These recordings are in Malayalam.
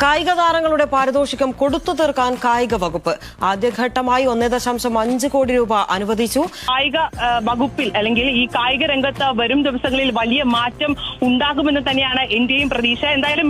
കായിക താരങ്ങളുടെ പാരിതോഷികം കൊടുത്തു തീർക്കാൻ കായിക വകുപ്പ് ആദ്യഘട്ടമായി 1.5 കോടി രൂപ അനുവദിച്ചു. കായിക വകുപ്പിൽ അല്ലെങ്കിൽ ഈ കായിക രംഗത്ത് വരും ദിവസങ്ങളിൽ വലിയ മാറ്റം ഉണ്ടാകുമെന്ന് തന്നെയാണ് എന്റെയും പ്രതീക്ഷ. എന്തായാലും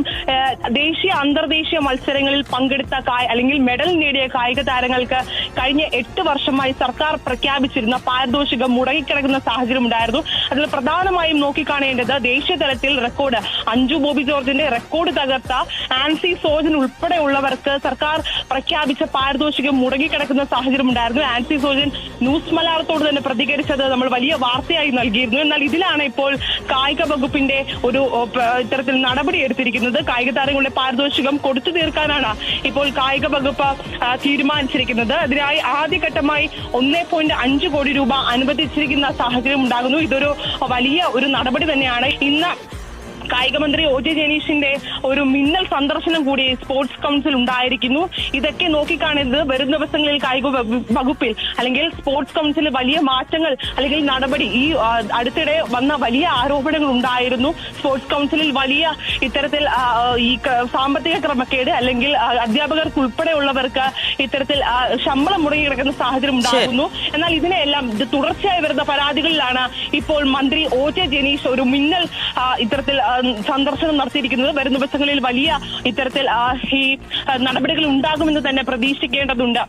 ദേശീയ അന്തർദേശീയ മത്സരങ്ങളിൽ പങ്കെടുത്ത അല്ലെങ്കിൽ മെഡൽ നേടിയ കായിക താരങ്ങൾക്ക് കഴിഞ്ഞ 8 വർഷമായി സർക്കാർ പ്രഖ്യാപിച്ചിരുന്ന പാരിതോഷികം മുടങ്ങിക്കിടക്കുന്ന സാഹചര്യം ഉണ്ടായിരുന്നു. അതിൽ പ്രധാനമായും നോക്കിക്കാണേണ്ടത് ദേശീയ തലത്തിൽ റെക്കോർഡ് അഞ്ജു ബോബി ജോർജിന്റെ റെക്കോർഡ് തകർത്ത ആൻസി സോജൻ ഉൾപ്പെടെയുള്ളവർക്ക് സർക്കാർ പ്രഖ്യാപിച്ച പാരിതോഷികം മുടങ്ങിക്കിടക്കുന്ന സാഹചര്യം ഉണ്ടായിരുന്നു. ആൻസി സോജൻ ന്യൂസ് മലയാളത്തോട് തന്നെ പ്രതികരിച്ചത് നമ്മൾ വലിയ വാർത്തയായി നൽകിയിരുന്നു. എന്നാൽ ഇതിലാണ് ഇപ്പോൾ കായിക വകുപ്പിന്റെ ഒരു ഇത്തരത്തിൽ നടപടി എടുത്തിരിക്കുന്നത്. കായിക താരങ്ങളുടെ പാരിതോഷികം കൊടുത്തു തീർക്കാനാണ് ഇപ്പോൾ കായിക വകുപ്പ് തീരുമാനിച്ചിരിക്കുന്നത്. അതിനായി ആദ്യഘട്ടമായി 1.5 കോടി രൂപ അനുവദിച്ചിരിക്കുന്ന സാഹചര്യം ഉണ്ടാകുന്നു. ഇതൊരു വലിയ ഒരു നടപടി തന്നെയാണ്. ഇന്ന് കായിക മന്ത്രി ഒ.ജെ. ജനീഷിന്റെ ഒരു മിന്നൽ സന്ദർശനം കൂടി സ്പോർട്സ് കൗൺസിൽ ഉണ്ടായിരിക്കുന്നു. ഇതൊക്കെ നോക്കിക്കാണുന്നത് വരും ദിവസങ്ങളിൽ കായിക വകുപ്പിൽ അല്ലെങ്കിൽ സ്പോർട്സ് കൗൺസിലിൽ വലിയ മാറ്റങ്ങൾ അല്ലെങ്കിൽ നടപടി ഈ അടുത്തിടെ വന്ന വലിയ ആരോപണങ്ങൾ ഉണ്ടായിരുന്നു. സ്പോർട്സ് കൗൺസിലിൽ വലിയ ഇത്തരത്തിൽ ഈ സാമ്പത്തിക ക്രമക്കേട് അല്ലെങ്കിൽ അധ്യാപകർക്ക് ഉൾപ്പെടെയുള്ളവർക്ക് ഇത്തരത്തിൽ ശമ്പളം മുടങ്ങിക്കിടക്കുന്ന സാഹചര്യം ഉണ്ടാകുന്നു. എന്നാൽ ഇതിനെല്ലാം തുടർച്ചയായി വരുന്ന പരാതികളിലാണ് ഇപ്പോൾ മന്ത്രി ഒ.ജെ. ജനീഷ് ഒരു മിന്നൽ ഇത്തരത്തിൽ സന്ദർശനം നടത്തിയിരിക്കുന്നത്. വരും ദിവസങ്ങളിൽ വലിയ ഇത്തരത്തിൽ ഈ നടപടികൾ ഉണ്ടാകുമെന്ന് തന്നെ പ്രതീക്ഷിക്കേണ്ടതുണ്ട്.